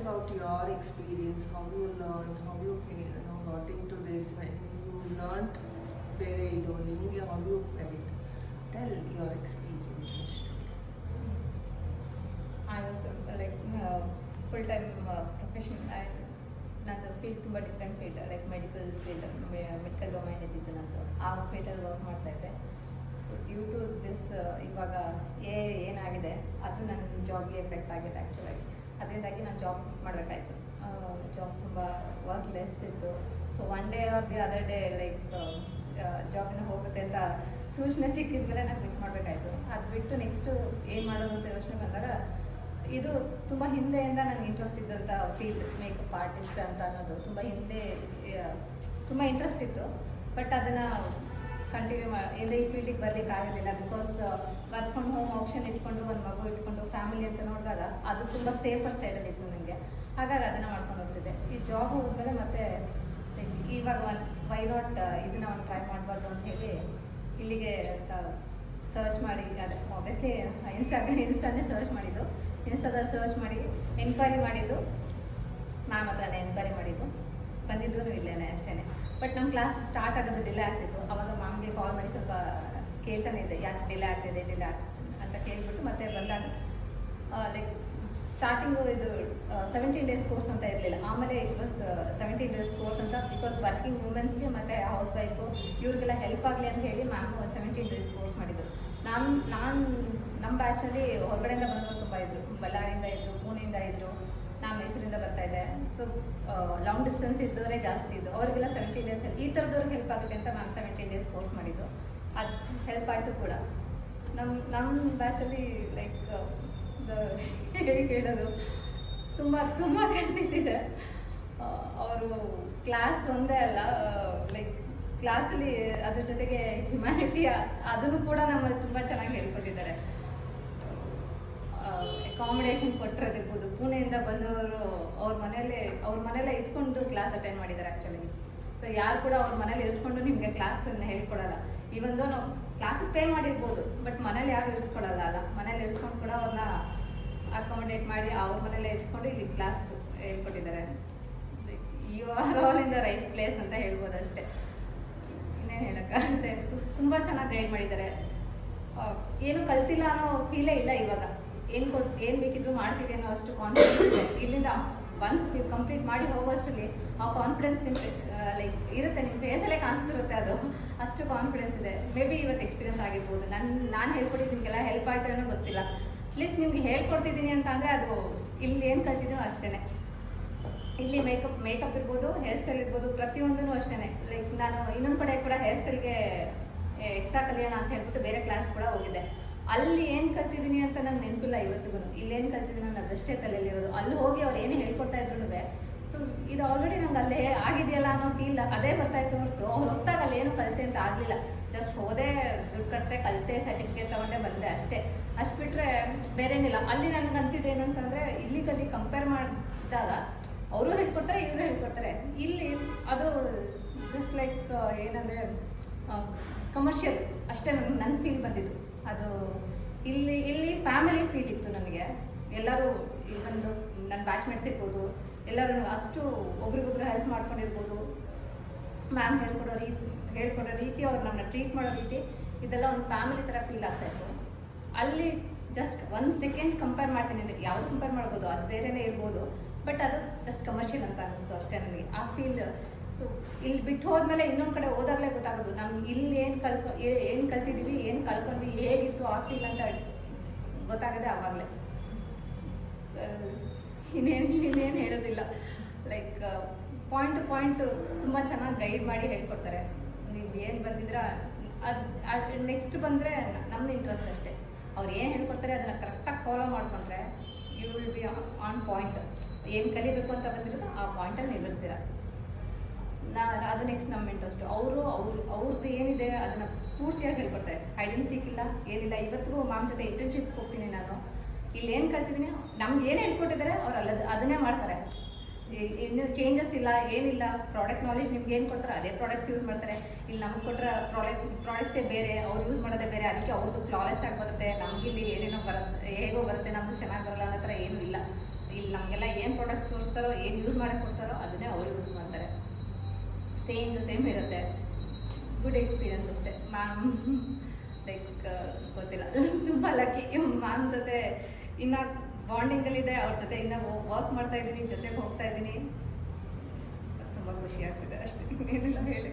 about your experience, how you learned, how you got into this, when you learned ಬೇರೆ ಇದು ಹೆಂಗೆ, how you felt. Tell your experience. I was like full-time professional. ನಂದು field ತುಂಬ different field, like medical field, medical domain ಇದ್ದಿದ್ದು ನಂದು. ಆ ಫೀಲ್ಡಲ್ಲಿ work ಮಾಡ್ತಾಯಿದ್ದೆ. ಸೊ ಡ್ಯೂ ಟು ದಿಸ್ ಇವಾಗ ಏನಾಗಿದೆ ಅದು ನನ್ನ ಜಾಬ್ಗೆ ಎಫೆಕ್ಟ್ ಆಗಿದೆ ಆ್ಯಕ್ಚುಲಾಗಿ. ಅದರಿಂದಾಗಿ ನಾನು ಜಾಬ್ ಮಾಡಬೇಕಾಯ್ತು. ಜಾಬ್ ತುಂಬ ವರ್ಕ್ಲೆಸ್ ಇತ್ತು. So one day or the other day like ಜಾಬಿನ ಹೋಗುತ್ತೆ ಅಂತ ಸೂಚನೆ ಸಿಕ್ಕಿದ ಮೇಲೆ ನಾನು ಬಿಟ್ಟು ಮಾಡಬೇಕಾಯ್ತು. ಅದು ಬಿಟ್ಟು ನೆಕ್ಸ್ಟು ಏನು ಮಾಡೋದು ಅಂತ ಯೋಚನೆ ಬಂದಾಗ ಇದು ತುಂಬ ಹಿಂದೆಯಿಂದ ನನಗೆ ಇಂಟ್ರೆಸ್ಟ್ ಇದ್ದಂಥ ಫೀಲ್ಡ್, ಮೇಕಪ್ ಆರ್ಟಿಸ್ಟ್ ಅಂತ ಅನ್ನೋದು ತುಂಬ ಹಿಂದೆ ತುಂಬ ಇಂಟ್ರೆಸ್ಟ್ ಇತ್ತು. ಬಟ್ ಅದನ್ನು ಕಂಟಿನ್ಯೂ ಎಲ್ಲ ಈ ಫೀಲ್ಡಿಗೆ ಬರಲಿಕ್ಕೆ ಆಗಿರಲಿಲ್ಲ. Because work from home option ಇಟ್ಕೊಂಡು ಒಂದು ಮಗು ಇಟ್ಕೊಂಡು ಫ್ಯಾಮಿಲಿ ಅಂತ ನೋಡಿದಾಗ ಅದು ತುಂಬ ಸೇಫರ್ ಸೈಡಲ್ಲಿ ಇತ್ತು ನನಗೆ. ಹಾಗಾಗಿ ಅದನ್ನು ಮಾಡ್ಕೊಂಡು ಹೋಗ್ತಿದ್ದೆ. ಈ ಜಾಬ್ ಹೋದ್ಮೇಲೆ ಮತ್ತೆ ಇವಾಗ ವೈ ನಾಟ್ ಇದನ್ನು ಒಂದು ಟ್ರೈ ಮಾಡಬಾರ್ದು ಅಂತ ಹೇಳಿ ಇಲ್ಲಿಗೆ ಸರ್ಚ್ ಮಾಡಿ, ಅದೇ ಆಬ್ವಿಯಸ್ಲಿ ಇನ್ಸ್ಟಾನೇ ಸರ್ಚ್ ಮಾಡಿದ್ದು. ಇನ್ಸ್ಟಾದಲ್ಲಿ ಸರ್ಚ್ ಮಾಡಿ ಎನ್ಕ್ವೈರಿ ಮಾಡಿದ್ದು, ಮ್ಯಾಮ್ ಹತ್ರನೇ ಎನ್ಕ್ವೈರಿ ಮಾಡಿದ್ದು. ಬಂದಿದ್ದೂ ಇಲ್ಲೇನೆ ಅಷ್ಟೇ. ಬಟ್ ನಮ್ಮ ಕ್ಲಾಸ್ ಸ್ಟಾರ್ಟ್ ಆಗೋದು ಡಿಲೇ ಆಗ್ತಿತ್ತು. ಅವಾಗ ಮ್ಯಾಮ್ಗೆ ಕಾಲ್ ಮಾಡಿ ಸ್ವಲ್ಪ ಕೇಳ್ತಾನೆ ಇದ್ದೆ, ಯಾಕೆ ಡಿಲೇ ಆಗ್ತಿದೆ ಅಂತ ಕೇಳ್ಬಿಟ್ಟು ಮತ್ತೆ ಬಂದಾಗ ಲೈಕ್ ಸ್ಟಾರ್ಟಿಂಗು ಇದು 17 days ಕೋರ್ಸ್ ಅಂತ ಇರಲಿಲ್ಲ. ಆಮೇಲೆ ಇಟ್ ವಾಸ್ 17 days ಕೋರ್ಸ್ ಅಂತ. ಬಿಕಾಸ್ ವರ್ಕಿಂಗ್ ವುಮೆನ್ಸ್ಗೆ ಮತ್ತು ಹೌಸ್ ವೈಫು ಇವ್ರಿಗೆಲ್ಲ ಹೆಲ್ಪ್ ಆಗಲಿ ಅಂತ ಹೇಳಿ ಮ್ಯಾಮ್ 17 days ಕೋರ್ಸ್ ಮಾಡಿದ್ದು. ನಮ್ಮ ಬ್ಯಾಚಲ್ಲಿ ಹೊರಗಡೆಯಿಂದ ಬಂದವರು ತುಂಬ ಇದ್ದರು. ಬಳ್ಳಾರಿಯಿಂದ ಇದ್ದರು, ಪುಣೆಯಿಂದ ಇದ್ದರು, ನಾನು ಮೈಸೂರಿಂದ ಬರ್ತಾಯಿದ್ದೆ. ಸೊ ಲಾಂಗ್ ಡಿಸ್ಟೆನ್ಸ್ ಇದ್ದವರೇ ಜಾಸ್ತಿ ಇದ್ದು. ಅವರಿಗೆಲ್ಲ 17 days ಈ ಥರದವ್ರಿಗೆ ಹೆಲ್ಪ್ ಆಗುತ್ತೆ ಅಂತ ಮ್ಯಾಮ್ 17 days ಕೋರ್ಸ್ ಮಾಡಿದ್ದು. ಅದು ಹೆಲ್ಪ್ ಆಯಿತು ಕೂಡ. ನಮ್ಮ ಬ್ಯಾಚಲ್ಲಿ ಲೈಕ್ ಹೇಗೆ ಹೇಳೋದು, ತುಂಬ ಕಲ್ತಿದ್ದಿದೆ. ಅವರು ಕ್ಲಾಸ್ ಒಂದೇ ಅಲ್ಲ, ಲೈಕ್ ಕ್ಲಾಸಲ್ಲಿ ಅದ್ರ ಜೊತೆಗೆ ಹ್ಯುಮ್ಯಾನಿಟಿ ಅದನ್ನು ಕೂಡ ನಮ್ಮಲ್ಲಿ ತುಂಬ ಚೆನ್ನಾಗಿ ಹೇಳ್ಕೊಟ್ಟಿದ್ದಾರೆ. ಅಕಾಮಿಡೇಷನ್ ಕೊಟ್ಟಿರೋದಿರ್ಬೋದು. ಪುಣೆಯಿಂದ ಬಂದವರು ಅವ್ರ ಮನೆಯಲ್ಲೇ ಇದ್ಕೊಂಡು ಕ್ಲಾಸ್ ಅಟೆಂಡ್ ಮಾಡಿದ್ದಾರೆ ಆ್ಯಕ್ಚುಲಿ. ಸೊ ಯಾರು ಕೂಡ ಅವ್ರ ಮನೇಲಿ ಇರಿಸ್ಕೊಂಡು ನಿಮಗೆ ಕ್ಲಾಸನ್ನು ಹೇಳ್ಕೊಡಲ್ಲ. ಇವೊಂದು ನಾವು ಕ್ಲಾಸಿಗೆ ಪೇ ಮಾಡಿರ್ಬೋದು, ಬಟ್ ಮನೇಲಿ ಯಾರು ಇರಿಸ್ಕೊಡಲ್ಲ ಅಲ್ಲ. ಮನೇಲಿ ಇರಿಸ್ಕೊಂಡು ಕೂಡ ಅವ್ರನ್ನ ಅಕಾಮಿಡೇಟ್ ಮಾಡಿ ಅವ್ರ ಮನೇಲೆ ಇರಿಸ್ಕೊಂಡು ಇಲ್ಲಿ ಕ್ಲಾಸ್ ಹೇಳ್ಕೊಟ್ಟಿದ್ದಾರೆ. You are all in the right place ಅಂತ ಹೇಳ್ಬೋದು ಅಷ್ಟೇ. ಇನ್ನೇನು ಹೇಳೋಕ್ಕಾಗುತ್ತೆ. ತುಂಬ ಚೆನ್ನಾಗಿ ಗೈಡ್ ಮಾಡಿದ್ದಾರೆ. ಏನು ಕಲ್ತಿಲ್ಲ ಅನ್ನೋ ಫೀಲೇ ಇಲ್ಲ ಇವಾಗ. ಏನು ಬೇಕಿದ್ರು ಮಾಡ್ತೀವಿ ಅನ್ನೋ ಅಷ್ಟು ಕಾನ್ಫಿಡೆನ್ಸ್ ಇದೆ. ಇಲ್ಲಿಂದ ಒನ್ಸ್ ನೀವು ಕಂಪ್ಲೀಟ್ ಮಾಡಿ ಹೋಗೋಷ್ಟರಲ್ಲಿ ಆ ಕಾನ್ಫಿಡೆನ್ಸ್ ನಿಮಗೆ ಲೈಕ್ ಇರುತ್ತೆ, ನಿಮ್ಮ ಫೇಸಲ್ಲೇ ಕಾಣಿಸ್ತಿರುತ್ತೆ. ಅದು ಅಷ್ಟು ಕಾನ್ಫಿಡೆನ್ಸ್ ಇದೆ. ಮೇ ಬಿ ಇವತ್ತು ಎಕ್ಸ್ಪೀರಿಯನ್ಸ್ ಆಗಿರ್ಬೋದು. ನಾನು ಹೇಳ್ಕೊಟ್ಟಿದ್ದು ನಿಮಗೆಲ್ಲ ಹೆಲ್ಪ್ ಆಯ್ತು ಅನ್ನೋ ಗೊತ್ತಿಲ್ಲ. ಅಟ್ಲೀಸ್ಟ್ ನಿಮ್ಗೆ ಹೇಳ್ಕೊಡ್ತಿದ್ದೀನಿ ಅಂತ ಅಂದರೆ ಅದು ಇಲ್ಲಿ ಏನು ಕಲ್ತಿದ್ದೀನೋ ಅಷ್ಟೇ. ಇಲ್ಲಿ ಮೇಕಪ್ ಇರ್ಬೋದು, ಹೇರ್ ಸ್ಟೈಲ್ ಇರ್ಬೋದು, ಪ್ರತಿಯೊಂದೂ ಅಷ್ಟೇ. ಲೈಕ್ ನಾನು ಇನ್ನೊಂದು ಕಡೆ ಕೂಡ ಹೇರ್ ಸ್ಟೈಲ್ಗೆ ಎಕ್ಸ್ಟ್ರಾ ಕಲಿಯೋಣ ಅಂತ ಹೇಳ್ಬಿಟ್ಟು ಬೇರೆ ಕ್ಲಾಸ್ ಕೂಡ ಹೋಗಿದ್ದೆ. ಅಲ್ಲಿ ಏನು ಕಲ್ತಿದ್ದೀನಿ ಅಂತ ನಂಗೆ ನೆನಪಿಲ್ಲ ಇವತ್ತಿಗೂ. ಇಲ್ಲೇನು ಕಲ್ತಿದ್ದೀನಿ ನಾನು ಅದಷ್ಟೇ ತಲೆಯಲ್ಲಿರೋದು. ಅಲ್ಲಿ ಹೋಗಿ ಅವ್ರು ಏನೇ ಹೇಳ್ಕೊಡ್ತಾ ಇದ್ರು. ಸೊ ಇದು ಆಲ್ರೆಡಿ ನಂಗೆ ಅಲ್ಲೇ ಆಗಿದೆಯಲ್ಲ ಅನ್ನೋ ಫೀಲ್ ಅದೇ ಬರ್ತಾಯಿತ್ತು ಹೊರತು ಅವ್ರು ಹೊಸದಾಗ ಅಲ್ಲಿ ಏನು ಕಲಿತೆ ಅಂತ ಆಗಲಿಲ್ಲ. ಜಸ್ಟ್ ಹೋದೆ, ದುಡ್ಡು ಕಟ್ತೆ, ಕಲಿತೆ, ಸರ್ಟಿಫಿಕೇಟ್ ತೊಗೊಂಡೆ ಬಂದೆ ಅಷ್ಟೇ. ಅಷ್ಟು ಬಿಟ್ಟರೆ ಬೇರೇನಿಲ್ಲ. ಅಲ್ಲಿ ನನಗೆ ಅನಿಸಿದ್ದು ಏನಂತಂದರೆ ಇಲ್ಲಿ ಕಂಪೇರ್ ಮಾಡಿದಾಗ ಅವರು ಹೇಳ್ಕೊಡ್ತಾರೆ, ಇವರು ಹೇಳ್ಕೊಡ್ತಾರೆ. ಇಲ್ಲಿ ಅದು ಜಸ್ಟ್ ಲೈಕ್ ಏನಂದರೆ ಕಮರ್ಷಿಯಲ್ ಅಷ್ಟೇ. ನನ್ನ ಫೀಲ್ ಬಂದಿದ್ದು ಅದು. ಇಲ್ಲಿ ಫ್ಯಾಮಿಲಿ ಫೀಲ್ ಇತ್ತು ನನಗೆ. ಎಲ್ಲರೂ ಇಲ್ಲಿ ಬಂದು ನನ್ನ ಬ್ಯಾಚ್ಮೇಟ್ಸ್ ಇರ್ಬೋದು, ಎಲ್ಲರೂ ಅಷ್ಟು ಒಬ್ರಿಗೊಬ್ರು ಹೆಲ್ಪ್ ಮಾಡ್ಕೊಂಡಿರ್ಬೋದು. ಮ್ಯಾಮ್ ಹೇಳ್ಕೊಡೋ ರೀತಿ, ಅವ್ರು ನಮ್ಮನ್ನ ಟ್ರೀಟ್ ಮಾಡೋ ರೀತಿ, ಇದೆಲ್ಲ ಒಂದು ಫ್ಯಾಮಿಲಿ ಥರ ಫೀಲ್ ಆಗ್ತಾಯಿತ್ತು. ಅಲ್ಲಿ ಜಸ್ಟ್ 1 second ಕಂಪೇರ್ ಮಾಡ್ತೀನಿ. ಯಾವುದು ಕಂಪೇರ್ ಮಾಡ್ಬೋದು, ಅದು ಬೇರೆಯೇ ಇರ್ಬೋದು. ಬಟ್ ಅದು ಜಸ್ಟ್ ಕಮರ್ಷಿಯಲ್ ಅಂತ ಅನ್ನಿಸ್ತು ಅಷ್ಟೇ ನನಗೆ ಆ ಫೀಲ್. ಸೊ ಇಲ್ಲಿ ಬಿಟ್ಟು ಹೋದ್ಮೇಲೆ ಇನ್ನೊಂದು ಕಡೆ ಹೋದಾಗಲೇ ಗೊತ್ತಾಗೋದು ನಮ್ಗೆ ಇಲ್ಲಿ ಏನು ಕಲ್ತಿದ್ದೀವಿ, ಏನು ಕಳ್ಕೊಂಡ್ವಿ, ಹೇಗಿತ್ತು ಆ ಫೀಲ್ ಅಂತ ಗೊತ್ತಾಗದೆ ಆವಾಗಲೇ. ಇನ್ನೇನು ಹೇಳೋದಿಲ್ಲ. ಲೈಕ್ ಪಾಯಿಂಟ್ ಟು ಪಾಯಿಂಟ್ ತುಂಬ ಚೆನ್ನಾಗಿ ಗೈಡ್ ಮಾಡಿ ಹೇಳ್ಕೊಡ್ತಾರೆ. ನೀವು ಏನು ಬಂದಿದ್ರೆ ಅದು ನೆಕ್ಸ್ಟ್ ಬಂದರೆ ನಮ್ಮ ಇಂಟ್ರೆಸ್ಟ್ ಅಷ್ಟೇ. ಅವ್ರು ಏನು ಹೇಳ್ಕೊಡ್ತಾರೆ ಅದನ್ನು ಕರೆಕ್ಟಾಗಿ ಫಾಲೋ ಮಾಡಿಕೊಂಡ್ರೆ you will be on point. ಏನು ಕಲಿಬೇಕು ಅಂತ ಬಂದಿರೋದು ಆ ಪಾಯಿಂಟಲ್ಲಿ ನೀವು ಇರ್ತೀರ. ಅದು ನೆಕ್ಸ್ಟ್ ನಮ್ಮ ಇಂಟ್ರೆಸ್ಟು. ಅವ್ರದ್ದು ಏನಿದೆ ಅದನ್ನು ಪೂರ್ತಿಯಾಗಿ ಹೇಳ್ಕೊಡ್ತಾರೆ. ಹೈಡೆನ್ ಸಿಕ್ಕಿಲ್ಲ ಏನಿಲ್ಲ. ಇವತ್ತಿಗೂ ಮ್ಯಾಮ್ ಜೊತೆ ಇಂಟರ್ನ್ಶಿಪ್ ಹೋಗ್ತೀನಿ ನಾನು. ಇಲ್ಲಿ ಏನು ಕಲ್ತಿದ್ದೀನಿ, ನಮ್ಗೆ ಏನು ಹೇಳ್ಕೊಟ್ಟಿದ್ದಾರೆ ಅವ್ರು ಅದನ್ನೇ ಮಾಡ್ತಾರೆ. ಇನ್ನು ಚೇಂಜಸ್ ಇಲ್ಲ, ಏನಿಲ್ಲ. ಪ್ರಾಡಕ್ಟ್ ನಾಲೆಜ್ ನಿಮ್ಗೆ ಏನು ಕೊಡ್ತಾರೆ ಅದೇ ಪ್ರಾಡಕ್ಟ್ಸ್ ಯೂಸ್ ಮಾಡ್ತಾರೆ. ಇಲ್ಲಿ ನಮ್ಗೆ ಕೊಟ್ಟರೆ ಪ್ರಾಡಕ್ಟ್ಸೇ ಬೇರೆ, ಅವ್ರು ಯೂಸ್ ಮಾಡೋದೇ ಬೇರೆ. ಅದಕ್ಕೆ ಅವ್ರದ್ದು ಫ್ಲಾಲೆಸ್ ಆಗಿ ಬರುತ್ತೆ, ನಮಗಿಲ್ಲಿ ಏನೇನೋ ಬರುತ್ತೆ, ಹೇಗೋ ಬರುತ್ತೆ, ನಮ್ದು ಚೆನ್ನಾಗಿ ಬರಲ್ಲ ಅನ್ನೋ ಥರ ಏನೂ ಇಲ್ಲ. ಇಲ್ಲಿ ನಮಗೆಲ್ಲ ಏನು ಪ್ರಾಡಕ್ಟ್ಸ್ ತೋರಿಸ್ತಾರೋ ಏನು ಯೂಸ್ ಮಾಡಕ್ಕೆ ಕೊಡ್ತಾರೋ ಅದನ್ನೇ ಅವ್ರು ಯೂಸ್ ಮಾಡ್ತಾರೆ. ಸೇಮ್ ಟು ಸೇಮ್ ಇರುತ್ತೆ. ಗುಡ್ ಎಕ್ಸ್ಪೀರಿಯನ್ಸ್ ಅಷ್ಟೇ. ಮ್ಯಾಮ್ ಲೈಕ್ ಗೊತ್ತಿಲ್ಲ, ತುಂಬ ಲಕ್ಕಿ ಮ್ಯಾಮ್ ಜೊತೆ ಇನ್ನು ಬಾಂಡಿಂಗಲ್ಲಿದೆ. ಅವ್ರ ಜೊತೆ ಇನ್ನೂ ವರ್ಕ್ ಮಾಡ್ತಾ ಇದ್ದೀನಿ, ಜೊತೆಗೆ ಹೋಗ್ತಾ ಇದ್ದೀನಿ. ತುಂಬ ಖುಷಿ ಆಗ್ತಿದೆ ಅಷ್ಟೇ, ಏನಿಲ್ಲ ಹೇಳಿ.